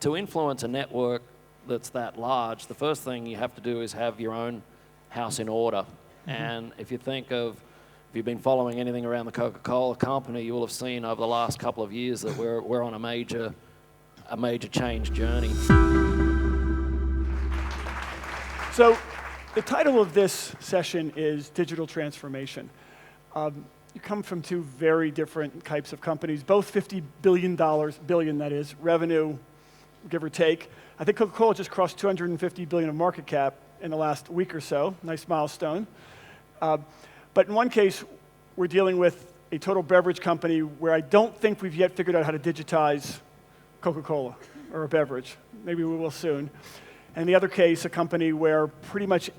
to influence a network that's that large, the first thing you have to do is have your own house in order. And if you think of, if you've been following anything around the Coca-Cola company, you will have seen over the last couple of years that we're on a major change journey. So the title of this session is Digital Transformation. You come from two very different types of companies, both $50 billion, that is, revenue, give or take. I think Coca-Cola just crossed $250 billion of market cap in the last week or so. Nice milestone. But in one case, we're dealing with a total beverage company where I don't think we've yet figured out how to digitize Coca-Cola or a beverage. Maybe we will soon. And in the other case, a company where pretty much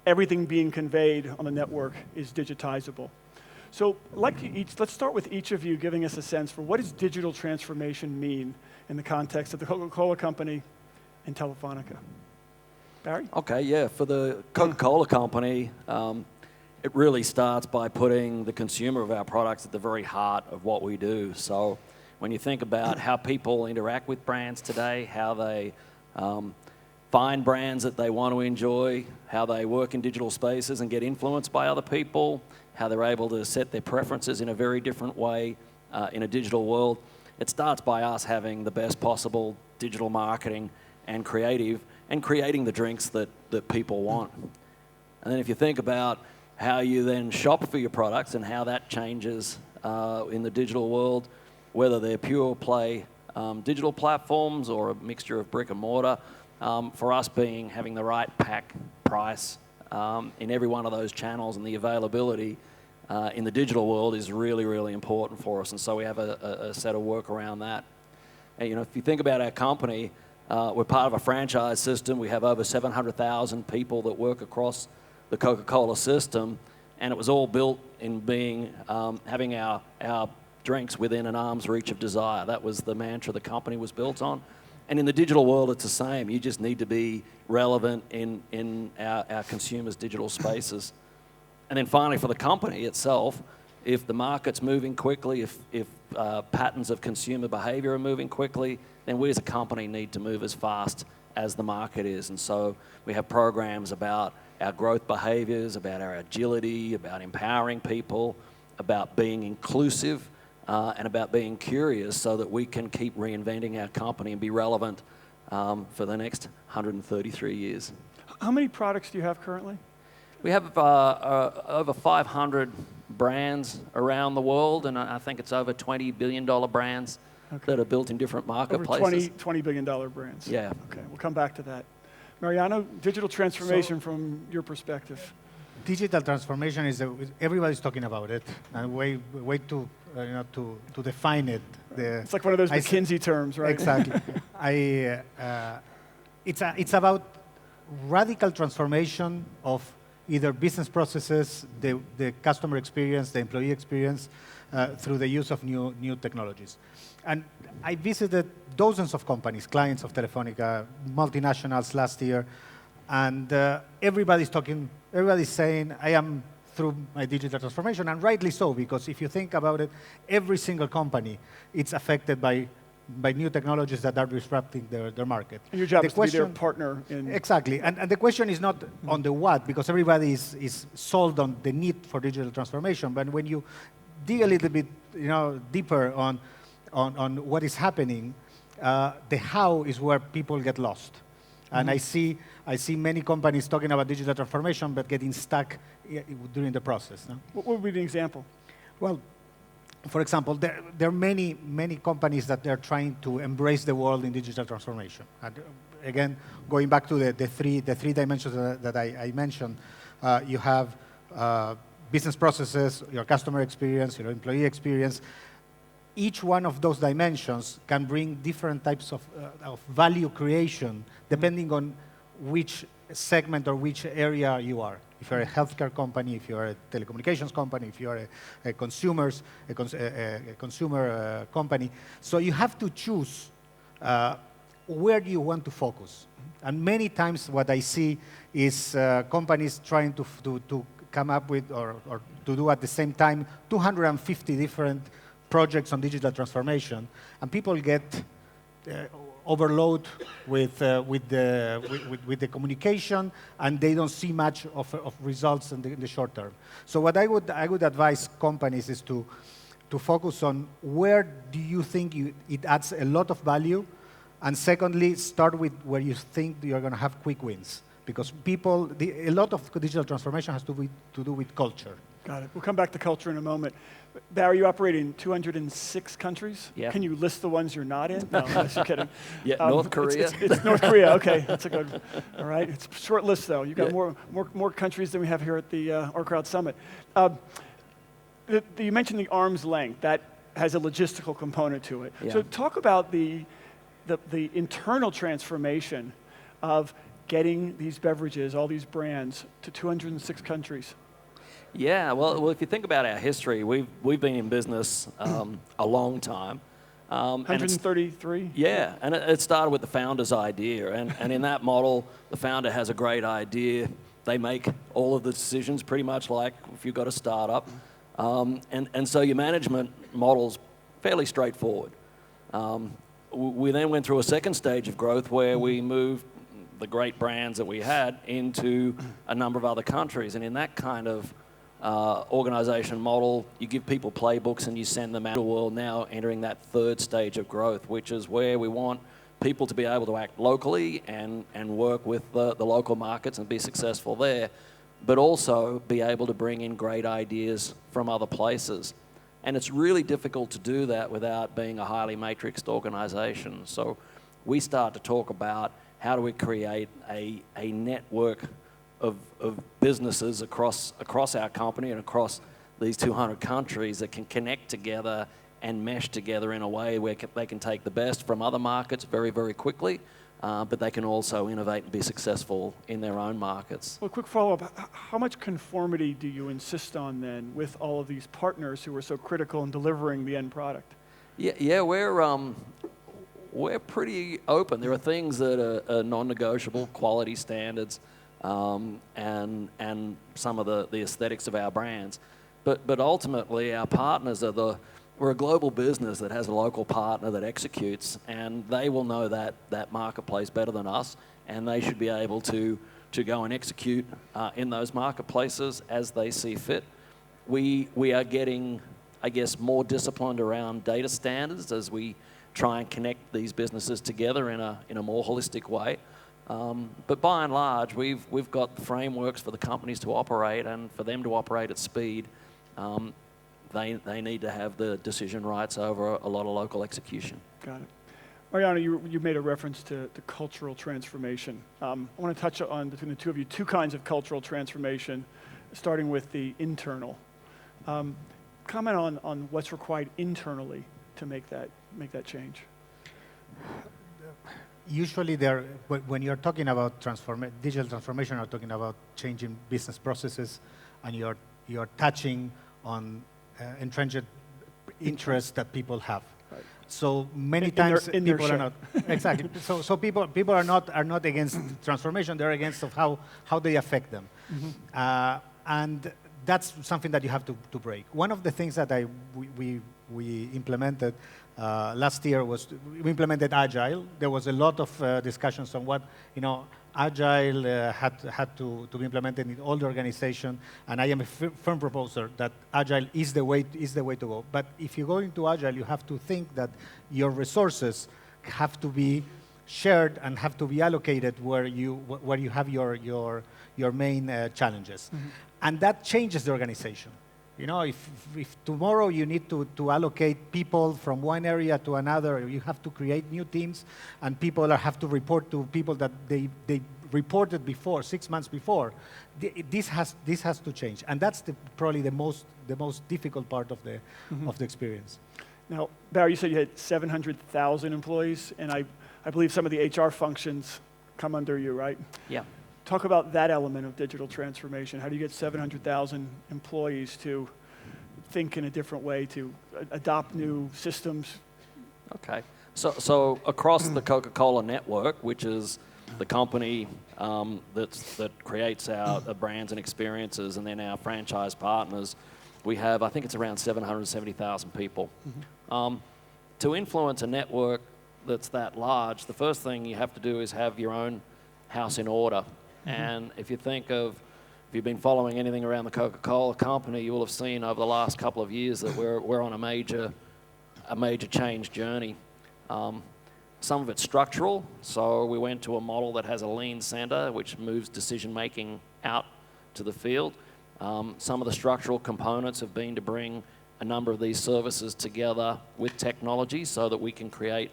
everything being conveyed on the network is digitizable. So let's start with each of you giving us a sense for what does digital transformation mean in the context of the Coca-Cola company and Telefonica. Barry? Okay, yeah, for the Coca-Cola company, it really starts by putting the consumer of our products at the very heart of what we do. So when you think about how people interact with brands today, how they find brands that they want to enjoy, how they work in digital spaces and get influenced by other people, how they're able to set their preferences in a very different way in a digital world, it starts by us having the best possible digital marketing and creative and creating the drinks that people want. And then if you think about how you then shop for your products and how that changes in the digital world, whether they're pure play digital platforms or a mixture of brick and mortar, for us having the right pack price in every one of those channels and the availability in the digital world is really, really important for us. And so we have a set of work around that. And, you know, if you think about our company, we're part of a franchise system. We have over 700,000 people that work across the Coca-Cola system, and it was all built in having our drinks within an arm's reach of desire. That was the mantra the company was built on. And in the digital world, it's the same. You just need to be relevant in our consumers' digital spaces. And then finally, for the company itself, if the market's moving quickly, if patterns of consumer behavior are moving quickly, then we as a company need to move as fast as the market is. And so we have programs about our growth behaviors, about our agility, about empowering people, about being inclusive, and about being curious so that we can keep reinventing our company and be relevant for the next 133 years. How many products do you have currently? We have over 500 brands around the world, and I think it's over $20 billion brands that are built in different marketplaces. Over $20 billion brands. Yeah. Okay, we'll come back to that. Mariano, digital transformation from your perspective. Digital transformation is everybody's talking about it, and way to define it. It's like one of those McKinsey terms, right? Exactly. It's about radical transformation of either business processes, the customer experience, the employee experience, through the use of new technologies. And I visited dozens of companies, clients of Telefonica, multinationals last year, and everybody's saying, I am through my digital transformation, and rightly so, because if you think about it, every single company, it's affected by new technologies that are disrupting their market. And your job is to be their partner in... Exactly, and the question is not on the what, because everybody is sold on the need for digital transformation, but when you dig a little bit deeper on what is happening, the how is where people get lost. And I see many companies talking about digital transformation, but getting stuck during the process. No? What would be the example? Well, for example, there are many companies that they're trying to embrace the world in digital transformation. And again, going back to the three dimensions that I mentioned, you have business processes, your customer experience, your employee experience. Each one of those dimensions can bring different types of value creation depending on which segment or which area you are. If you're a healthcare company, if you're a telecommunications company, if you're a consumer company. So you have to choose where do you want to focus. And many times what I see is companies trying to come up with or to do at the same time 250 different projects on digital transformation, and people get overload with the communication, and they don't see much of results in the short term. So what I would advise companies is to focus on where do you think it adds a lot of value, and secondly, start with where you think you're going to have quick wins. Because a lot of digital transformation has to do with culture. Got it. We'll come back to culture in a moment. Barry, you operate in 206 countries? Yeah. Can you list the ones you're not in? No, I'm just kidding. Yeah, North Korea. It's North Korea, okay. That's a good, all right. It's a short list, though. You've got Yeah. more countries than we have here at the OurCrowd Summit. You mentioned the arm's length. That has a logistical component to it. Yeah. So talk about the internal transformation of getting these beverages, all these brands, to 206 countries. Yeah, well, if you think about our history, we've been in business a long time. 133? Yeah, and it started with the founder's idea. And in that model, the founder has a great idea. They make all of the decisions pretty much like if you've got a startup. And so your management model's fairly straightforward. We then went through a second stage of growth where we moved the great brands that we had into a number of other countries. And in that kind of organization model, you give people playbooks and you send them out to the world, now entering that third stage of growth, which is where we want people to be able to act locally and work with the local markets and be successful there, but also be able to bring in great ideas from other places. And it's really difficult to do that without being a highly matrixed organization. So we start to talk about how do we create a network of businesses across our company and across these 200 countries that can connect together and mesh together in a way where they can take the best from other markets very, very quickly, but they can also innovate and be successful in their own markets. Well, quick follow-up. How much conformity do you insist on then with all of these partners who are so critical in delivering the end product? Yeah, we're pretty open. There are things that are non-negotiable, quality standards, and some of the aesthetics of our brands. But ultimately, our partners we're a global business that has a local partner that executes, and they will know that marketplace better than us, and they should be able to go and execute in those marketplaces as they see fit. We are getting, I guess, more disciplined around data standards as we try and connect these businesses together in a more holistic way. But by and large, we've got frameworks for the companies to operate, and for them to operate at speed, they need to have the decision rights over a lot of local execution. Got it. Mariano, you made a reference to cultural transformation. I want to touch on, between the two of you, two kinds of cultural transformation, starting with the internal. Comment on what's required internally to make that change. Usually, when you're talking about digital transformation, you're talking about changing business processes, and you're touching on entrenched interests that people have. Right. So many times people are not exactly. So people are not against transformation; they're against of how they affect them, and that's something that you have to break. One of the things that we implemented last year was we implemented Agile. There was a lot of discussions on what Agile had to be implemented in all the organization, and I am a firm proposer that Agile is the way to go. But if you go into Agile, you have to think that your resources have to be shared and have to be allocated where you have your main challenges, and that changes the organization. If tomorrow you need to allocate people from one area to another, you have to create new teams, and people have to report to people that they reported before, 6 months before. This has to change, and that's probably the most difficult part of the experience. Now, Barry, you said you had 700,000 employees, and I believe some of the HR functions come under you, right? Yeah. Talk about that element of digital transformation. How do you get 700,000 employees to think in a different way, to adopt new systems? Okay. So across the Coca-Cola network, which is the company that creates our brands and experiences, and then our franchise partners, we have, I think it's around 770,000 people. To influence a network, that's that large, the first thing you have to do is have your own house in order. And if you think of, if you've been following anything around the Coca-Cola company, you will have seen over the last couple of years that we're on a major change journey. Some of it's structural, so we went to a model that has a lean center, which moves decision-making out to the field. Some of the structural components have been to bring a number of these services together with technology so that we can create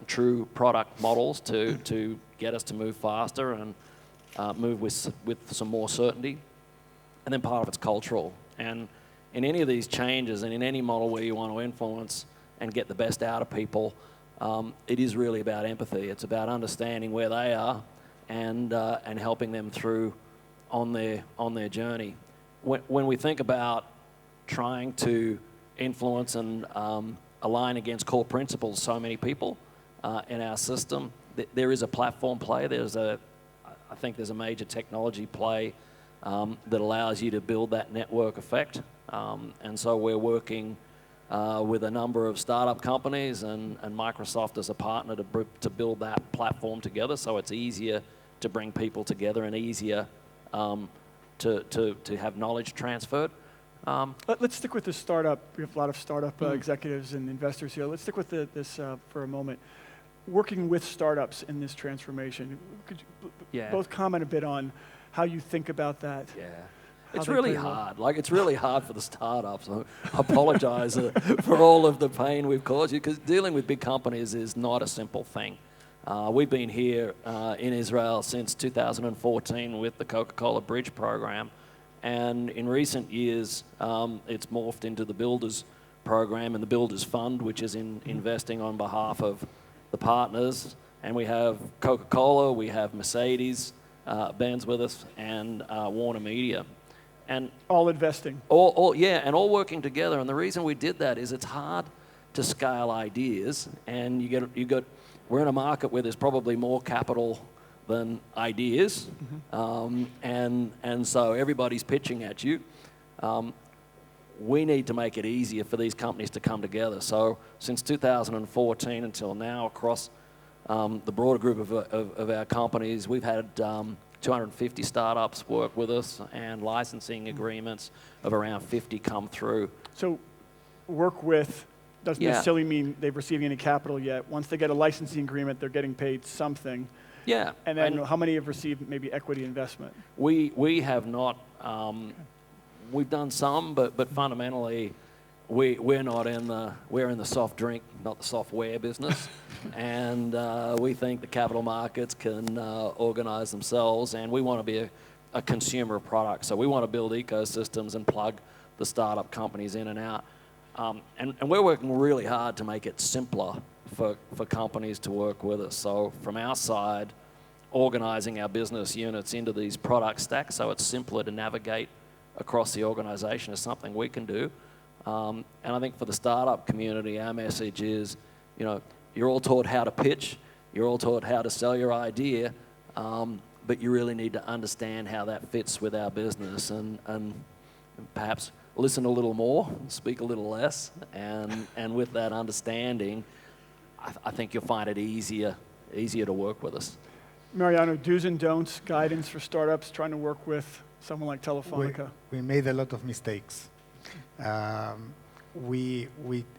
true product models to get us to move faster and move with some more certainty. And then part of it's cultural. And in any of these changes and in any model where you want to influence and get the best out of people, it is really about empathy. It's about understanding where they are and helping them through on their journey. When we think about trying to influence and align against core principles, so many people in our system, there is a platform play. I think there's a major technology play that allows you to build that network effect. And so we're working with a number of startup companies and Microsoft as a partner to build that platform together, so it's easier to bring people together and easier to have knowledge transferred. Let's stick with the startup. We have a lot of startup executives and investors here. Let's stick with this for a moment. Working with startups in this transformation, could you both comment a bit on how you think about that? Yeah. It's really hard. Like, it's really hard for the startups. I apologize for all of the pain we've caused you, because dealing with big companies is not a simple thing. We've been here in Israel since 2014 with the Coca-Cola Bridge program. And in recent years, it's morphed into the Builders program and the Builders Fund, which is investing on behalf of the partners. And we have Coca-Cola, we have Mercedes, Benz with us, and Warner Media. And all investing. And all working together. And the reason we did that is it's hard to scale ideas, and we're in a market where there's probably more capital than ideas, and so everybody's pitching at you. We need to make it easier for these companies to come together. So since 2014 until now, across the broader group of our companies, we've had 250 startups work with us, and licensing agreements of around 50 come through. So work with doesn't necessarily mean they've received any capital yet. Once they get a licensing agreement, they're getting paid something. Yeah. And then how many have received maybe equity investment? We have not. We've done some, but fundamentally, we're in the soft drink, not the software business. And we think the capital markets can organize themselves, and we want to be a consumer product. So we want to build ecosystems and plug the startup companies in and out. And we're working really hard to make it simpler for companies to work with us. So from our side, organizing our business units into these product stacks so it's simpler to navigate across the organization is something we can do. And I think for the startup community, our message is, you're all taught how to pitch, you're all taught how to sell your idea, but you really need to understand how that fits with our business and perhaps listen a little more, speak a little less, and with that understanding, I think you'll find it easier to work with us. Mariano, do's and don'ts, guidance for startups trying to work with someone like Telefonica. We made a lot of mistakes. We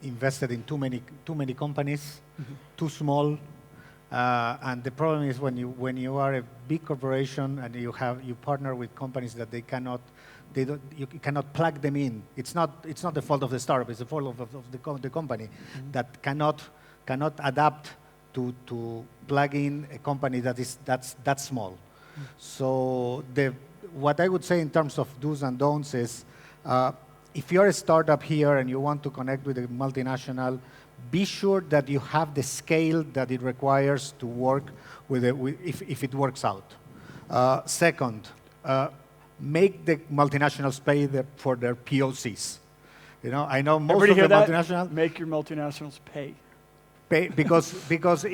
invested in too many companies, too small, and the problem is when you are a big corporation and you partner with companies that you cannot plug them in. It's not the fault of the startup. It's the fault of the company that cannot adapt to plug in a company that's small. So what I would say in terms of do's and don'ts is, if you're a startup here and you want to connect with a multinational, be sure that you have the scale that it requires to work with it if it works out. Second, make the multinationals pay for their POCs. I know most Everybody of the hear that? multinationals Make your multinationals pay. because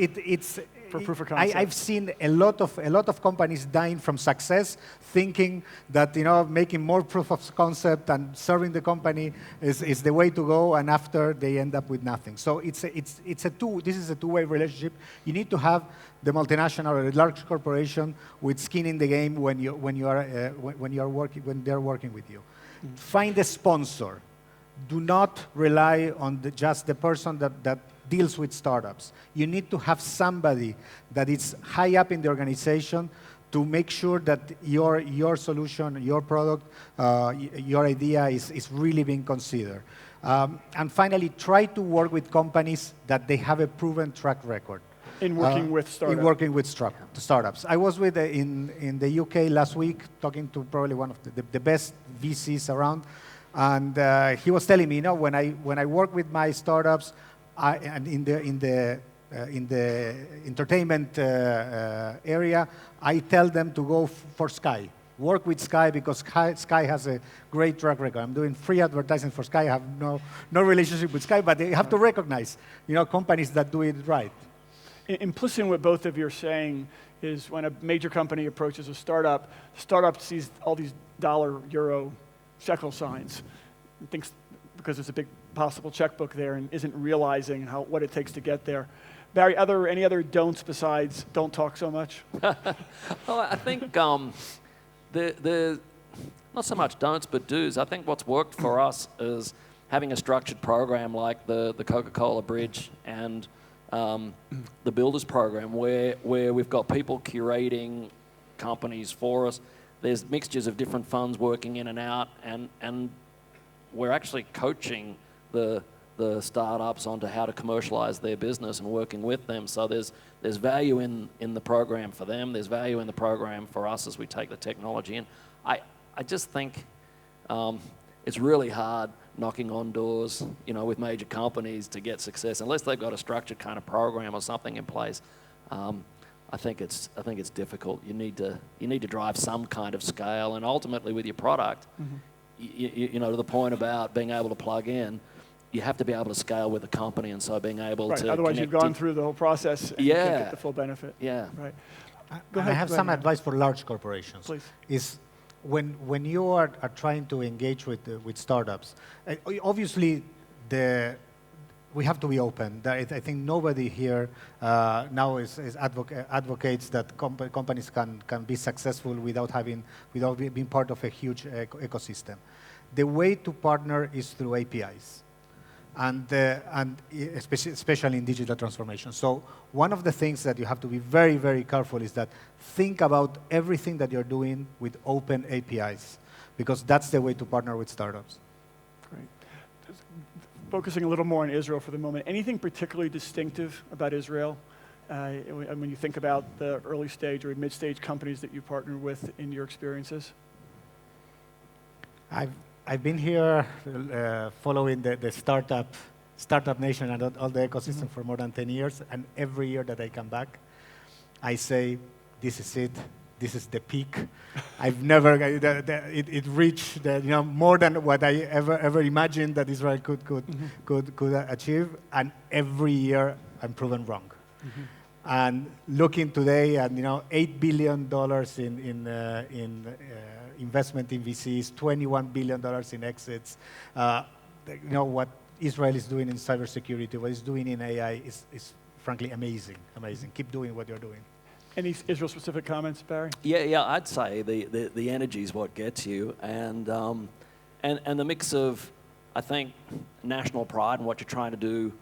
for proof of concept. I've seen a lot of companies dying from success, thinking that making more proof of concept and serving the company is the way to go, and after they end up with nothing. So this is a two-way relationship. You need to have the multinational or a large corporation with skin in the game when they're working with you. Mm-hmm. Find a sponsor. Do not rely on just the person that deals with startups. You need to have somebody that is high up in the organization to make sure that your solution, your product, your idea is really being considered. And finally, try to work with companies that they have a proven track record. In working with startups. In working with startups. I was in the UK last week talking to probably one of the best VCs around, and he was telling me, when I work with my startups, and in the entertainment area, I tell them to go for Sky. Work with Sky because Sky has a great track record. I'm doing free advertising for Sky. I have no relationship with Sky, but they have to recognize, companies that do it right. Implicit in what both of you are saying is when a major company approaches a startup sees all these dollar, euro, shekel signs and thinks, because there's a big possible checkbook there, and isn't realizing what it takes to get there. Barry, any other don'ts besides don't talk so much? Well, I think the not so much don'ts but do's. I think what's worked for us is having a structured program like the Coca-Cola Bridge and the Builders Program, where we've got people curating companies for us. There's mixtures of different funds working in and out, and we're actually coaching the startups onto how to commercialize their business and working with them. So there's value in the program for them. There's value in the program for us as we take the technology in. I just think it's really hard knocking on doors, with major companies to get success unless they've got a structured kind of program or something in place. I think it's difficult. You need to drive some kind of scale, and ultimately with your product, mm-hmm. To the point about being able to plug in, you have to be able to scale with the company, and so being able to. Otherwise, you've gone through the whole process and you can't get the full benefit. Yeah. Right. I have some advice for large corporations. Please. Is when you are trying to engage with startups, obviously we have to be open. I think nobody here now advocates that companies can be successful without being part of a huge ecosystem. The way to partner is through APIs, and especially in digital transformation. So one of the things that you have to be very, very careful is that think about everything that you're doing with open APIs, because that's the way to partner with startups. Great. Focusing a little more on Israel for the moment, anything particularly distinctive about Israel when you think about the early stage or mid-stage companies that you partner with in your experiences? I've been here following the startup nation and all the ecosystem for more than 10 years, and every year that I come back, I say, this is it. This is the peak. I've never, it reached more than what I ever imagined that Israel could achieve, and every year I'm proven wrong. Mm-hmm. And looking today at $8 billion in investment in VCs, $21 billion in exits, what Israel is doing in cybersecurity, what it's doing in AI is frankly amazing. Keep doing what you're doing. Any Israel-specific comments, Barry? Yeah, I'd say the energy is what gets you, and the mix of, I think, national pride and what you're trying to do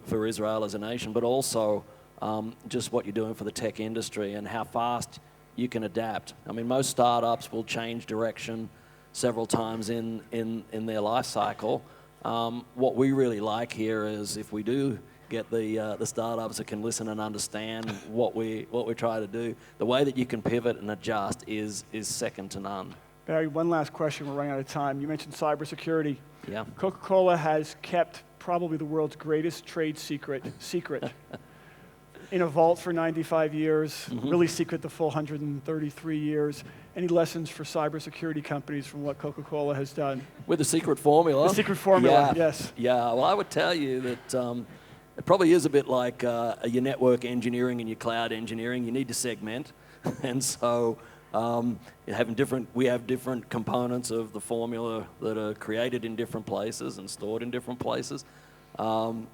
for Israel as a nation, but also just what you're doing for the tech industry and how fast you can adapt. I mean, most startups will change direction several times in their life cycle. What we really like here is if we do get the startups that can listen and understand what we're trying to do, the way that you can pivot and adjust is second to none. Barry, one last question. We're running out of time. You mentioned cybersecurity. Yeah. Coca-Cola has kept probably the world's greatest trade secret in a vault for 95 years, mm-hmm. really secret the full 133 years. Any lessons for cybersecurity companies from what Coca-Cola has done? With the secret formula? The secret formula, yes. Yeah, well, I would tell you that it probably is a bit like your network engineering and your cloud engineering. You need to segment, and so we have different components of the formula that are created in different places and stored in different places, and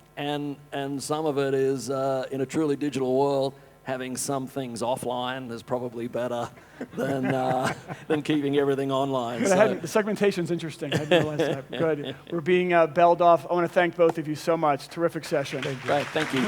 some of it is in a truly digital world. Having some things offline is probably better than keeping everything online. The segmentation's interesting. I didn't realize that. Good. We're being belled off. I want to thank both of you so much. Terrific session. Great. Thank you.